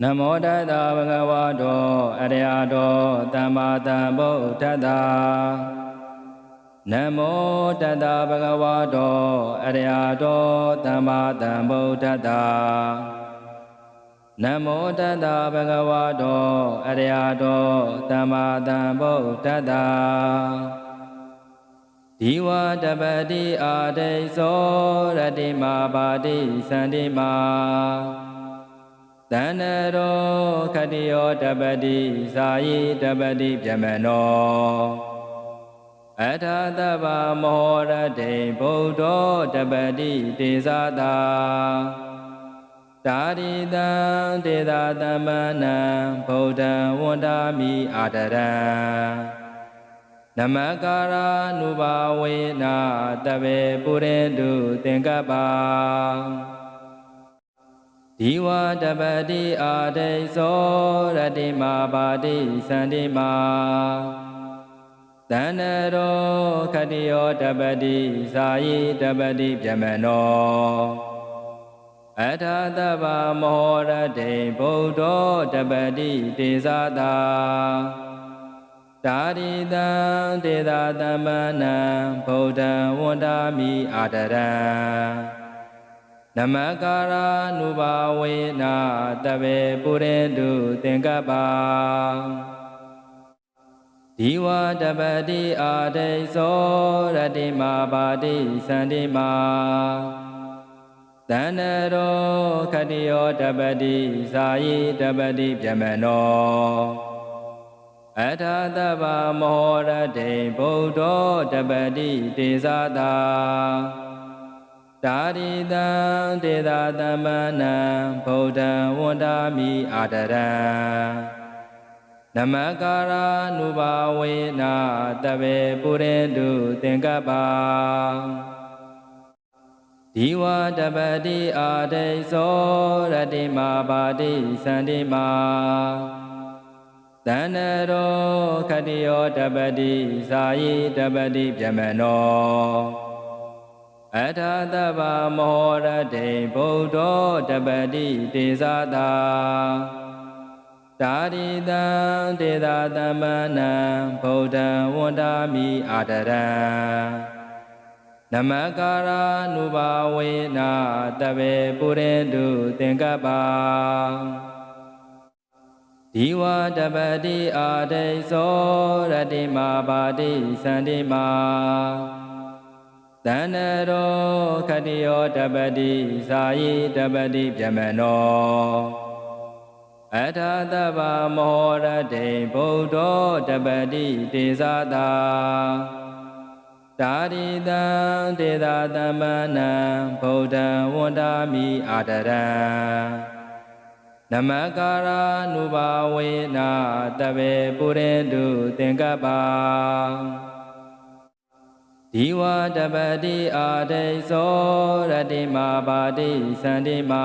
Namo Tassa Bhagavato Arahato Samma Sambuddhassa Namo Tassa Bhagavato Arahato Samma Sambuddhassa Namo Tassa Bhagavato Arahato Samma Sambuddhassa Diva Tapati Adeso Ratima Pati Sandima Tanaro Katiyo Tapati Sayi Tapati Pyamano Athatapa Mohorate Buddho Tapati Tisata Taritam Tidatamana Buddha Wandami Adaram Namakara Nubawena Tabe Purendu Tenkapa Diva Tapati Adeso Ratima Pati Sandima Tanaro Katiyo Tapati Sayi Tapati Pyamano Athatapa Mohorate Buddho Tapati Tisata Taritam Tidatamana Buddha Wandami Adaram Namakara Nubawena Tabe Purendu Tenkapa Diva Tapati Adeso Ratima Pati Sandima Tanaro Katiyo Tapati Sayi Tapati Pyamano Athatapa Mohorate Buddho Tapati Tisata Taritam Tidatamana Buddha Wandami Adaram Namakara Nubawena Tabe Purendu Tenkapa Diva Tapati Adeso Ratima Pati Sandima Tanaro Katiyo Tapati Sayi Tapati Pyamano Athatapa Mohorate Buddho Tapati Tisata Taritam Tidatamana Buddha Wandami Adaram Namakara Nubawena Tabe Purendu Tenkapa Diva Tapati Adeso Ratima Pati Sandima Tanaro Katiyo Tapati Sayi Tapati Pyamano Athatapa Mohorate Buddho Tapati Tisata Taritam Tidatamana Buddha Wandami Adaram Namakara Nubawena Tabe Purendu Tenkapa Diva Tapati Adeso Ratima Pati Sandima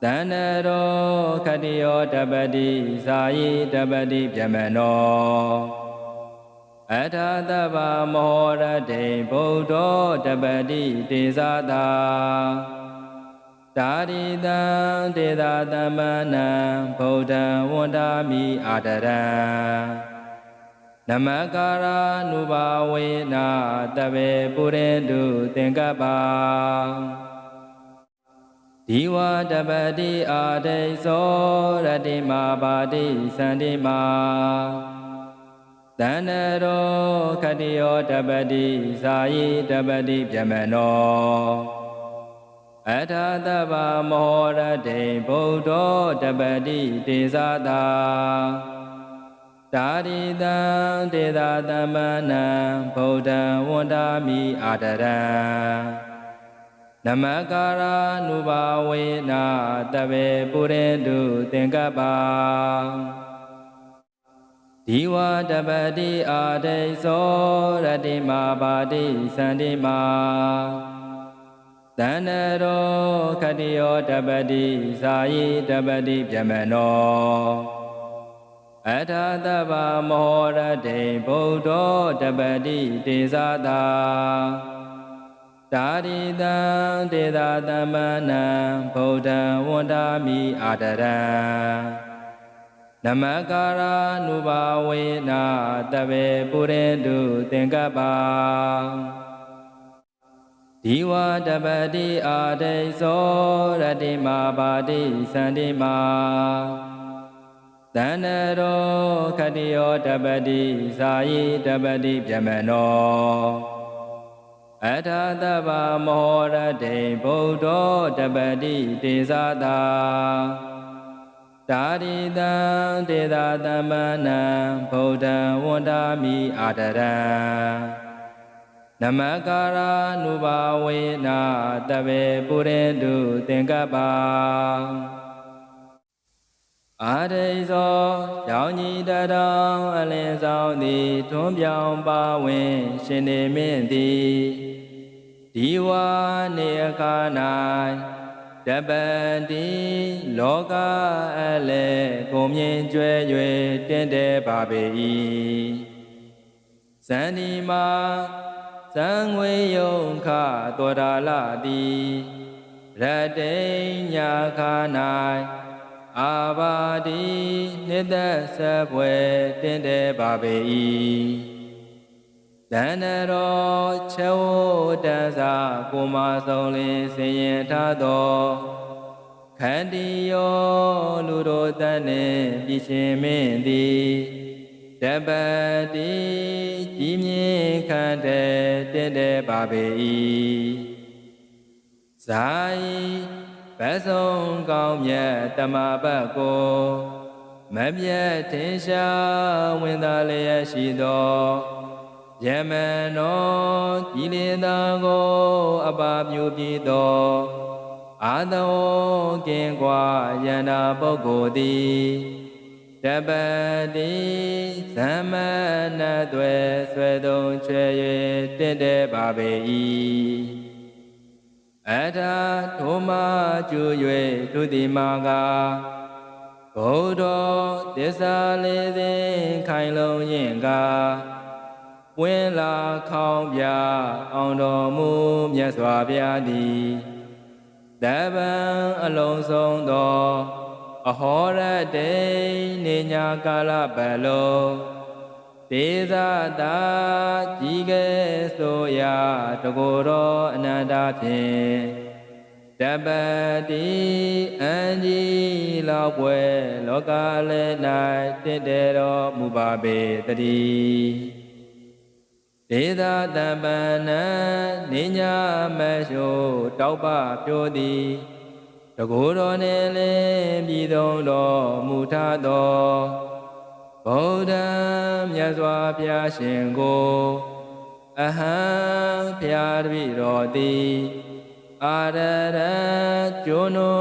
Tanaro Katiyo Tapati Sayi Tapati Pyamano Athatapa Mohorate Buddho Tapati Tisata Taritam Tidatamana Buddha Wandami Adaram Namakara Nubawena Tabe Purendu Tenkapa Diva Tapati Adeso Ratima Pati Sandima Tanaro Katiyo Tapati Sayi Tapati Pyamano Athatapa Mohorate Buddho Tapati Tisata Taritam Tidatamana Buddha Wandami Adaram Namakara Nubawena Tabe Purendu Tenkapa Diva Tapati Adeso Ratima Pati Sandima Tanaro Katiyo Tapati Sayi Tapati Pyamano Athatapa Mohorate Buddho Tapati Tisata တာရိတံဒေသာသမ္မနံဗုဒ္ဓံဝန္တာမိအာဒရံနမကာရာနုဘာဝေနာတဗေပုရိတုသင်္ကပ္ပဒီဝတပတိအာဒိသောရတိမာပါတိသန္တိမာသန္နရောခတိယောတပတိဇာယိတပတိဗျမနောအထာတဗ္ဗမောရတိဗုဒ္ဓောတပတိတေဇာတာတာရိတံဒေသာသမ္မနံဗုဒ္ဓံဝန္တာမိအာဒရံနမကာရာနုဘာဝေနာတဗေပုရိတုသင်္ကပ္ပအာဒိသောရောင်ကြီးတထောင်အလင်းဆောင်သည်ထွန်းပြောင်ပါဝင်ရှင်နေမင်းသည်ဒီဝါနေအခါ၌တပတိလောကအလေကိုမြင်ကြွယ်၍တင့်တယ်ပါပေ၏ဇန္ဒီမာဇံငွေယုံခတောဒါလတိရတိညာခါ၌အာဘာတိနိတ္တဆက်ပွဲတင့်တယ်ပါပေ၏တဏ္ဍရောခြေဝတ္တသာကိုမဆုံးလင်းစင်ရင်ထားသောခန္တီယောလူတို့တန်နှင့်ပြည်ရှင်မင်းသည်တပတိကြီးမြင့်ခန္တေတင့်တယ်ပါပေ၏ဇာယိဘဆုံးကောင်းမြတ်တမပတ်ကိုမပြတ်ထင်ရှားဝင်သာလျက်ရှိသောယမနောကိလေသာကိုအပပြုပြီးသောအာသောကင်ကွာယန္တာပုဂ္ဂိုလ်သည်တပတိသမ္မနသွဲဆွဲသုံးချွဲ၍တင့်တယ်ပါပေ၏အထာထိုမကျူ၍သူတိမာကဘုဒ္ဓသစ္စာလေးသိခိုင်လုံရင်ကဝင်းလာခေါင်းပြအောင်တော်မူမြတ်စွာဘုရားသည်တပံအလုံးစုံသောအဟောရတေနေညာကာလပတ်လုံးဒေသတာကြီးကဲဆိုရာတကိုယ်တော်အနန္တဖြင့်တပတိအံကြီးလောက်ပွဲလောကလည်း၌တည်တယ်တော်မူပါပေတည်းဒေသတပ္ပနံနေညာမရှုတောက်ပပြိုသည်တကိုယ်တော်နှင့်လည်းပြည်သုံးတော်မူထသောဗုဒ္ဓံမြတ်စွာဘုရားရှင်ကိုအဟံဘုရားတပည့်တော်သည်အာရရကျွနု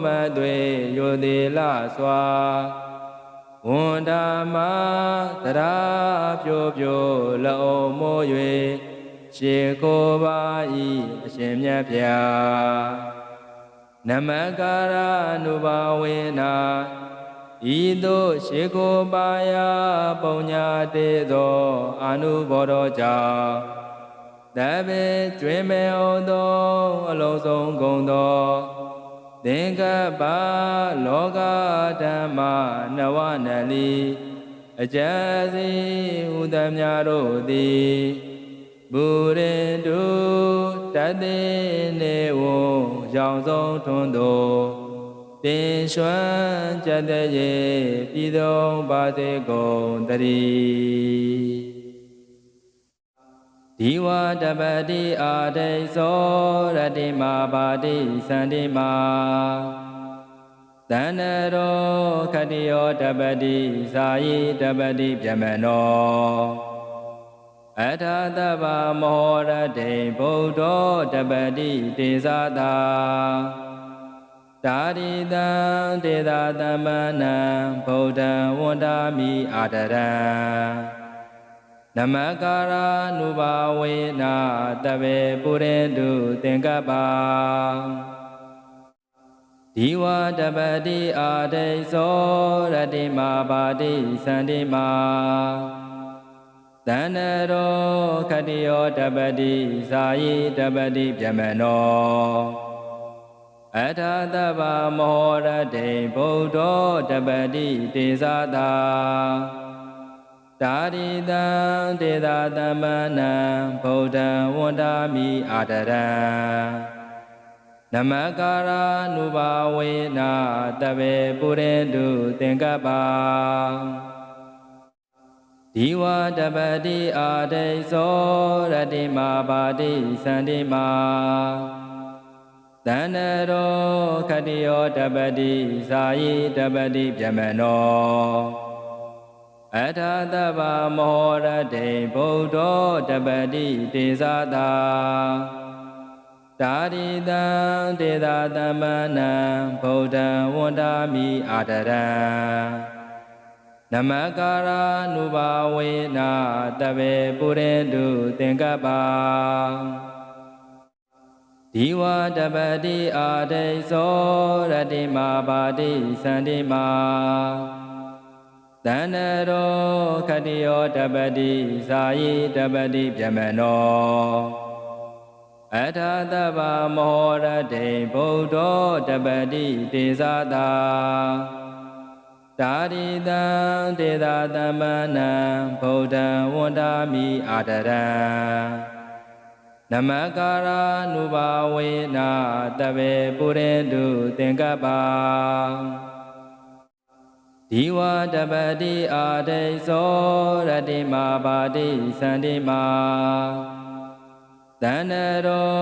မသွေယိုသေးလစွာဝန္တာမသရာပြိုပြိုလောမိုး၍ရှေကိုပါ၏အရှင်မြတ်ဗျာနမကာရာနုဘာဝေနာဤသို့ရှေကိုပါယပုံညာတေသောအာနုဘောတော်ကြောင့်တဗေကျွေမေဩသောအလုံးစုံကုန်သောသင်္ကပ္ပလောကဓမ္မနဝနလီအကျစီဥဒ္ဓမြတို့သည်ဘူရင်တုတတိနေဝရောင်ဆုံးထွန်းသောတင်ရွှမ်းကြတဲ့ရေပြည်သုံးပါစေကုန်တည်းဒီဝတပတိအာဒိသောရတိမာပါတိသန္တိမာသန္နရောခတိယောတပတိဇာယိတပတိဗျမနောအထာတဗ္ဗမောရတိဗုဒ္ဓောတပတိတေဇာတာတာရိတံဒေသာသမ္မနံဗုဒ္ဓံဝန္တာမိအာဒရံနမကာရာနုဘာဝေနာတဗေပုရိတုသင်္ကပ္ပဒီဝတပတိအာဒိသောရတိမာပါတိသန္တိမာ သန္နရောခတိယောတပတိဇာယိတပတိပြမနောအထာတဗ္ဗမောရတေဗုဒ္ဓောတပတိတေဇာတာတာရိတံတေသာသမ္မနံဗုဒ္ဓံဝန္တာမိအာတရံနမကာရာနုဘာဝေနာတဗေပုရိတုသင်္ကပ္ပဒီဝတပတိအာတိသောရတိမာပါတိသန္တိမာသန္နရောခတိယောတပတိဇာယိတပတိပြမနောအထာတဗ္ဗမောရတေဗုဒ္ဓောတပတိတေဇာတာတာရိတံတေသာသမ္မနံဗုဒ္ဓံဝန္တာမိအာတရံနမကာရာနုဘာဝေနာတဗေပုရိတုသင်္ကပ္ပဒီဝတပတိအာတိသောရတိမာပါတိသန္တိမာသန္နရောခတိယောတပတိဇာယိတပတိပြမနောအထာတဗ္ဗမောရတေဗုဒ္ဓောတပတိတေဇာတာတာရိတံတေသာသမ္မနံဗုဒ္ဓံဝန္တာမိအာတရံနမကာရာနုဘာဝေနာတဗေပုရိတုသင်္ကပ္ပဒီဝတပတိအာတိသောရတိမာပါတိသန္တိမာသန္နရော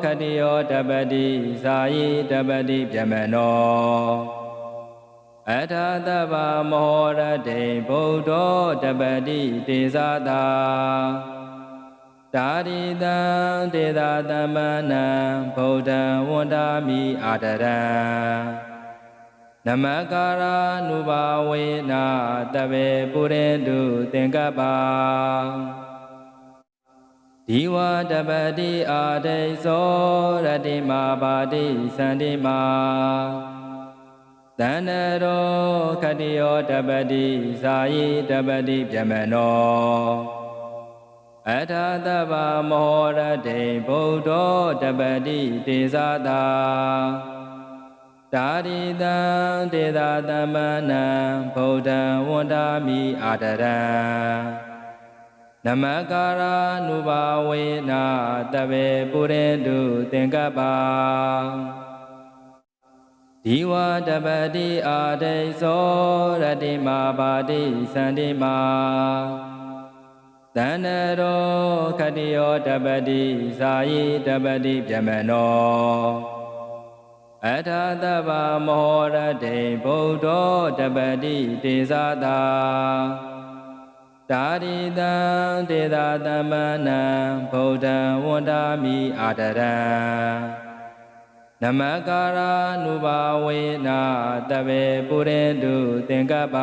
ခတိယောတပတိဇာယိတပတိပြမနောအထာတဗ္ဗမောရတေဗုဒ္ဓောတပတိတေဇာတာတာရိတံတေသာသမ္မနံဗုဒ္ဓံဝန္တာမိအာတရံနမကာရာနုဘာဝေနာတဗေပုရိတုသင်္ကပ္ပဒီဝတပတိအာတိသောရတိမာပါတိသန္တိမာသန္နရောခတိယောတပတိဇာယိတပတိပြမနောအထာတဗ္ဗမောရတေဗုဒ္ဓောတပတိတေဇာတာတာရိတံတေသာသမ္မနံဗုဒ္ဓံဝန္တာမိအာတရံနမကာရာနုဘာဝေနာတဗေပုရိတုသင်္ကပ္ပဒီဝတပတိအာတိသောရတိမာပါတိသန္တိမာသန္နရောခတိယောတပတိဇာယိတပတိပြမနောအထာတဗ္ဗမောရတေဗုဒ္ဓောတပတိတေဇာတာတာရိတံတေသာသမ္မနံဗုဒ္ဓံဝန္တာမိအာတရံနမကာရာနုဘာဝေနာတဗေပုရိတုသင်္ကပ္ပ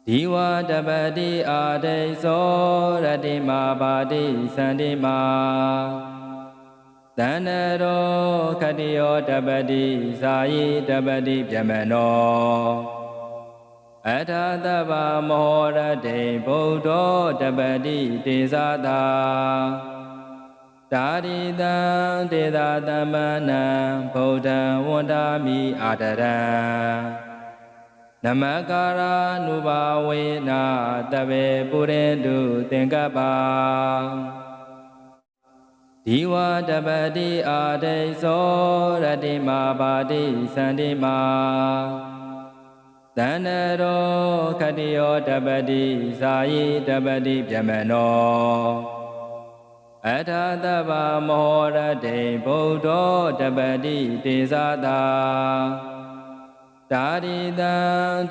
ဒီဝတပတိအာတိသောရတိမာပါတိသန္တိမာသန္နရောခတိယောတပတိဇာယိတပတိပြမနောအထာတဗ္ဗမောရတေဗုဒ္ဓောတပတိတေဇာတာတာရိတံတေသာသမ္မနံဗုဒ္ဓံဝန္တာမိအာတရံနမကာရာနုဘာဝေနာတဗေပုရိတုသင်္ကပ္ပဒီဝတပတိအာတိသောရတိမာပါတိသန္တိမာသန္နရောခတိယောတပတိဇာယိတပတိပြမနောအထာတဗ္ဗမောရတေဗုဒ္ဓောတပတိတေဇာတာတာရိတံ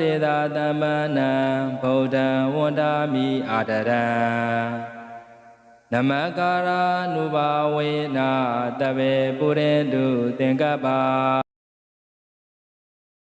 တေသာသမ္မနံဗုဒ္ဓံဝန္တာမိအာတရံနမကာရာနုဘာဝေနာတဗေပုရိတုသင်္ကပ္ပ